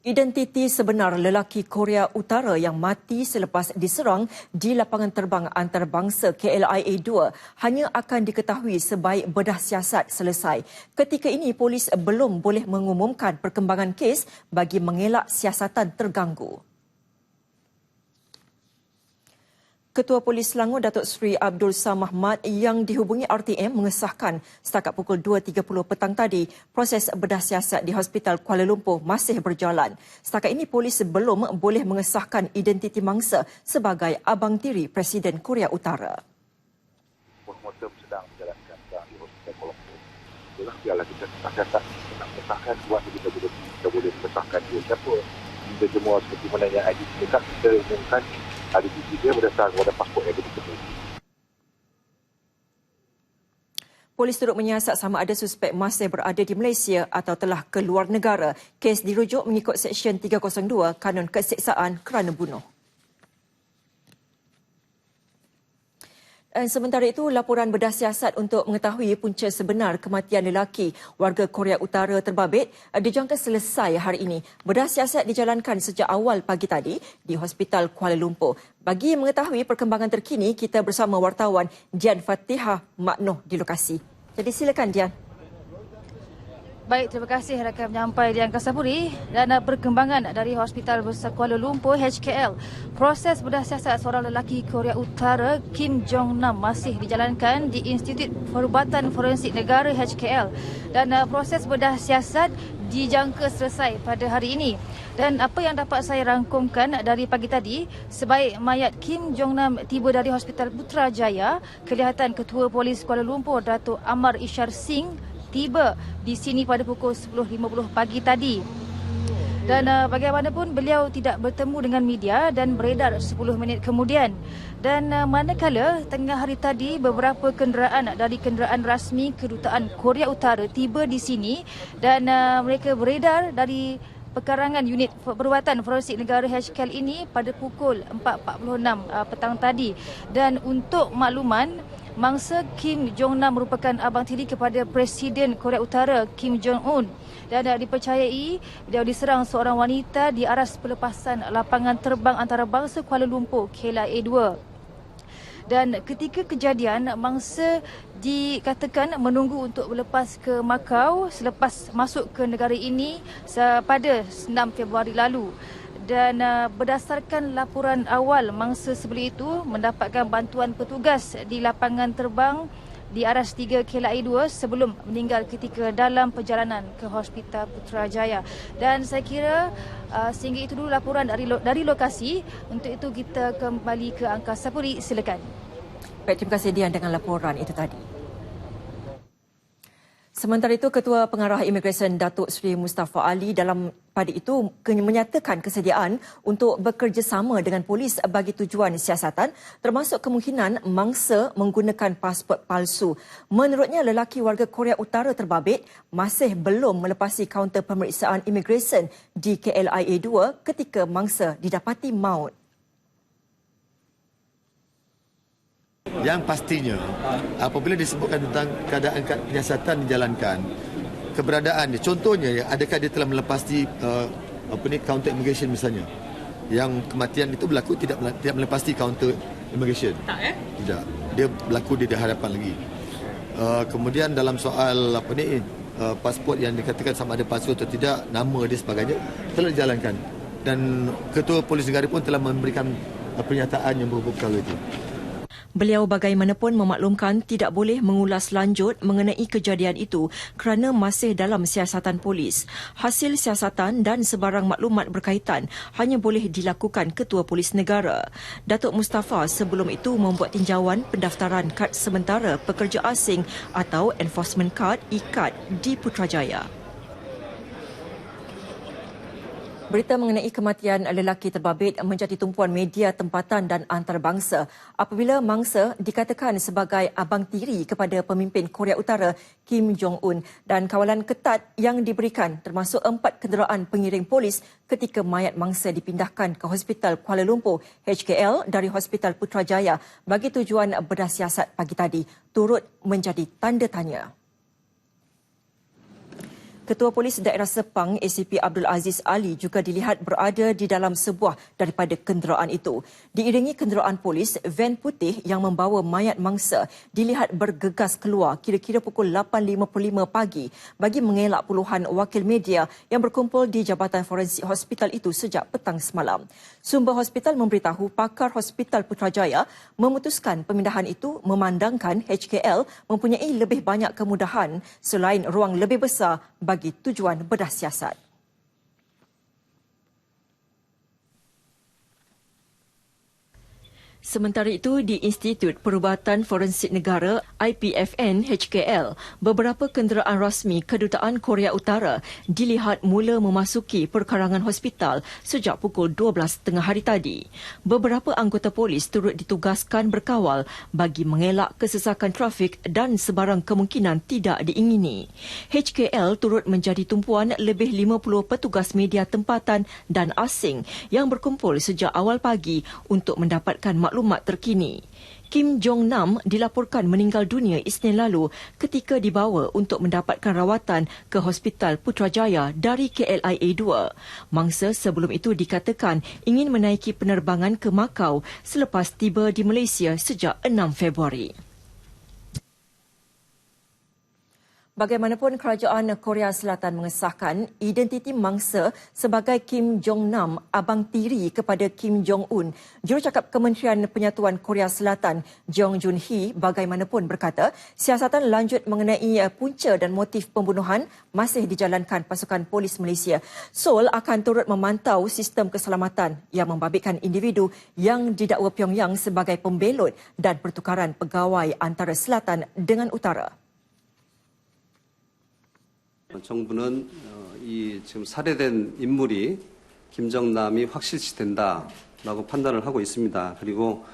Identiti sebenar lelaki Korea Utara yang mati selepas diserang di lapangan terbang antarabangsa KLIA-2 hanya akan diketahui sebaik bedah siasat selesai. Ketika ini, polis belum boleh mengumumkan perkembangan kes bagi mengelak siasatan terganggu. Ketua Polis Selangor Datuk Seri Abdul Samad Ahmad yang dihubungi RTM mengesahkan setakat pukul 2.30 petang tadi, proses bedah siasat di Hospital Kuala Lumpur masih berjalan. Setakat ini, polis belum boleh mengesahkan identiti mangsa sebagai abang tiri Presiden Korea Utara. Postmortem sedang dijalankan di Hospital Kuala Lumpur. Itulah biarlah kita siasat nak pesahkan buat kita boleh pesahkan dia siapa. Kita semua seperti mana yang ID dekat kita umumkan identiti dia berdasarkan kepada pasport yang kita. Polis turut menyiasat sama ada suspek masih berada di Malaysia atau telah ke luar negara. Kes dirujuk mengikut Seksyen 302 Kanun Keseksaan kerana bunuh. Dan sementara itu, laporan bedah siasat untuk mengetahui punca sebenar kematian lelaki warga Korea Utara terbabit dijangka selesai hari ini. Bedah siasat dijalankan sejak awal pagi tadi di Hospital Kuala Lumpur. Bagi mengetahui perkembangan terkini, kita bersama wartawan Dian Fatihah Maknoh di lokasi. Jadi silakan Dian. Baik, terima kasih rakan penyampai di Angkasa Puri. Dan perkembangan dari Hospital Besar Kuala Lumpur HKL. Proses bedah siasat seorang lelaki Korea Utara Kim Jong-nam masih dijalankan di Institut Perubatan Forensik Negara HKL. Dan proses bedah siasat dijangka selesai pada hari ini. Dan apa yang dapat saya rangkumkan dari pagi tadi, sebaik mayat Kim Jong-nam tiba dari Hospital Putrajaya, kelihatan Ketua Polis Kuala Lumpur Datuk Amar Ishar Singh tiba di sini pada pukul 10.50 pagi tadi. Dan bagaimanapun beliau tidak bertemu dengan media dan beredar 10 minit kemudian. Dan manakala tengah hari tadi beberapa kenderaan dari kenderaan rasmi Kedutaan Korea Utara tiba di sini dan mereka beredar dari pekarangan unit perubatan forensik negara HKL ini pada pukul 4.46 petang tadi. Dan untuk makluman, mangsa Kim Jong-nam merupakan abang tiri kepada Presiden Korea Utara Kim Jong-un dan dipercayai beliau diserang seorang wanita di aras pelepasan lapangan terbang antarabangsa Kuala Lumpur KLIA-2. Dan ketika kejadian, mangsa dikatakan menunggu untuk berlepas ke Macau selepas masuk ke negara ini pada 6 Februari lalu. Dan berdasarkan laporan awal, mangsa sebelum itu mendapatkan bantuan petugas di lapangan terbang di aras 3 KLIA-2 sebelum meninggal ketika dalam perjalanan ke Hospital Putrajaya. Dan saya kira sehingga itu dulu laporan dari lokasi. Untuk itu kita kembali ke Angkasa Puri. Silakan. Baik, terima kasih Dian dengan laporan itu tadi. Sementara itu, Ketua Pengarah Imigresen Datuk Seri Mustafa Ali pada itu menyatakan kesediaan untuk bekerjasama dengan polis bagi tujuan siasatan termasuk kemungkinan mangsa menggunakan pasport palsu. Menurutnya, lelaki warga Korea Utara terbabit masih belum melepasi kaunter pemeriksaan imigresen di KLIA-2 ketika mangsa didapati maut. Yang pastinya, apabila disebutkan tentang keadaan penyiasatan dijalankan, keberadaan dia, contohnya, adakah dia telah melepasi counter immigration misalnya, yang kematian itu berlaku tidak melepasi counter immigration. Tidak, dia berlaku di hadapan lagi. Kemudian dalam soal pasport yang dikatakan sama ada palsu atau tidak, nama dia sebagainya telah dijalankan dan Ketua Polis Negara pun telah memberikan pernyataan yang berhubung itu. Beliau bagaimanapun memaklumkan tidak boleh mengulas lanjut mengenai kejadian itu kerana masih dalam siasatan polis. Hasil siasatan dan sebarang maklumat berkaitan hanya boleh dilakukan Ketua Polis Negara. Datuk Mustafa sebelum itu membuat tinjauan pendaftaran kad sementara pekerja asing atau Enforcement Card (ICAD) di Putrajaya. Berita mengenai kematian lelaki terbabit menjadi tumpuan media tempatan dan antarabangsa apabila mangsa dikatakan sebagai abang tiri kepada pemimpin Korea Utara Kim Jong-un dan kawalan ketat yang diberikan termasuk 4 kenderaan pengiring polis ketika mayat mangsa dipindahkan ke Hospital Kuala Lumpur HKL dari Hospital Putrajaya bagi tujuan bedah siasat pagi tadi turut menjadi tanda tanya. Ketua Polis Daerah Sepang ACP Abdul Aziz Ali juga dilihat berada di dalam sebuah daripada kenderaan itu. Diiringi kenderaan polis, van putih yang membawa mayat mangsa dilihat bergegas keluar kira-kira pukul 8.55 pagi bagi mengelak puluhan wakil media yang berkumpul di Jabatan Forensik Hospital itu sejak petang semalam. Sumber hospital memberitahu pakar Hospital Putrajaya memutuskan pemindahan itu memandangkan HKL mempunyai lebih banyak kemudahan selain ruang lebih besar bagi tujuan bedah siasat. Sementara itu, di Institut Perubatan Forensik Negara IPFN HKL, beberapa kenderaan rasmi Kedutaan Korea Utara dilihat mula memasuki perkarangan hospital sejak pukul 12.30 hari tadi. Beberapa anggota polis turut ditugaskan berkawal bagi mengelak kesesakan trafik dan sebarang kemungkinan tidak diingini. HKL turut menjadi tumpuan lebih 50 petugas media tempatan dan asing yang berkumpul sejak awal pagi untuk mendapatkan maklumat terkini. Kim Jong-nam dilaporkan meninggal dunia Isnin lalu ketika dibawa untuk mendapatkan rawatan ke Hospital Putrajaya dari KLIA 2. Mangsa sebelum itu dikatakan ingin menaiki penerbangan ke Macau selepas tiba di Malaysia sejak 6 Februari. Bagaimanapun, kerajaan Korea Selatan mengesahkan identiti mangsa sebagai Kim Jong-nam, abang tiri kepada Kim Jong-un. Jurucakap Kementerian Penyatuan Korea Selatan, Jong Joon-hee, bagaimanapun berkata, siasatan lanjut mengenai punca dan motif pembunuhan masih dijalankan pasukan polis Malaysia. Seoul akan turut memantau sistem keselamatan yang membabitkan individu yang didakwa Pyongyang sebagai pembelot dan pertukaran pegawai antara selatan dengan utara. 정부는 이 지금 살해된 인물이 김정남이 확실시 된다라고 판단을 하고 있습니다. 그리고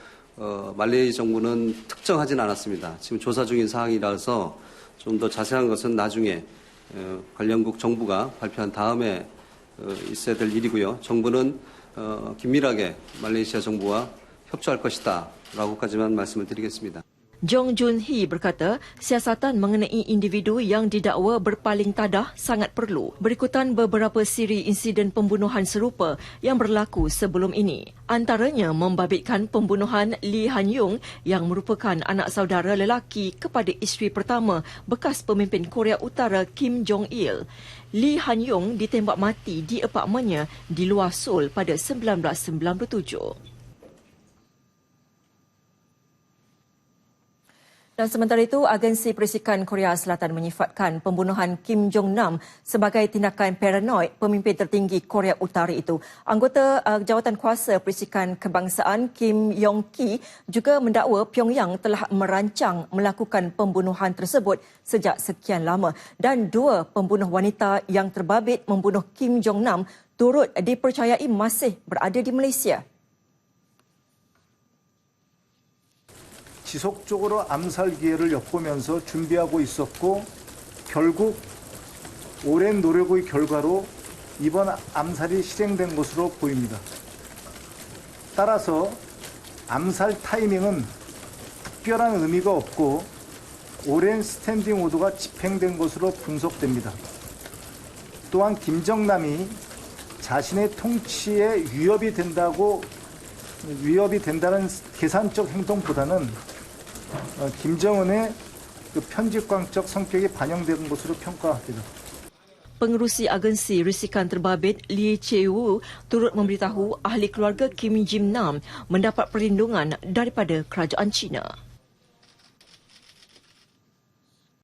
말레이 정부는 특정하진 않았습니다. 지금 조사 중인 사항이라서 좀 더 자세한 것은 나중에 관련국 정부가 발표한 다음에 있어야 될 일이고요. 정부는 긴밀하게 말레이시아 정부와 협조할 것이다라고까지만 말씀을 드리겠습니다. Jong Joon-hee berkata, siasatan mengenai individu yang didakwa berpaling tadah sangat perlu berikutan beberapa siri insiden pembunuhan serupa yang berlaku sebelum ini. Antaranya membabitkan pembunuhan Lee Han-yong yang merupakan anak saudara lelaki kepada isteri pertama bekas pemimpin Korea Utara Kim Jong-il. Lee Han-yong ditembak mati di apartmennya di luar Seoul pada 1997. Dan sementara itu, Agensi Perisikan Korea Selatan menyifatkan pembunuhan Kim Jong-nam sebagai tindakan paranoid pemimpin tertinggi Korea Utara itu. Anggota Jawatan Kuasa Perisikan Kebangsaan Kim Yong-ki juga mendakwa Pyongyang telah merancang melakukan pembunuhan tersebut sejak sekian lama dan dua pembunuh wanita yang terbabit membunuh Kim Jong-nam turut dipercayai masih berada di Malaysia. 지속적으로 암살 기회를 엿보면서 준비하고 있었고 결국 오랜 노력의 결과로 이번 암살이 실행된 것으로 보입니다. 따라서 암살 타이밍은 특별한 의미가 없고 오랜 스탠딩 오더가 집행된 것으로 분석됩니다. 또한 김정남이 자신의 통치에 위협이 된다는 계산적 행동보다는 김정은의 편집광적 성격이 반영된 것으로 평가합니다. Pengerusi Agensi Risikan Terbabit Lee Chae-woo turut memberitahu ahli keluarga Kim Jim-nam mendapat perlindungan daripada kerajaan China.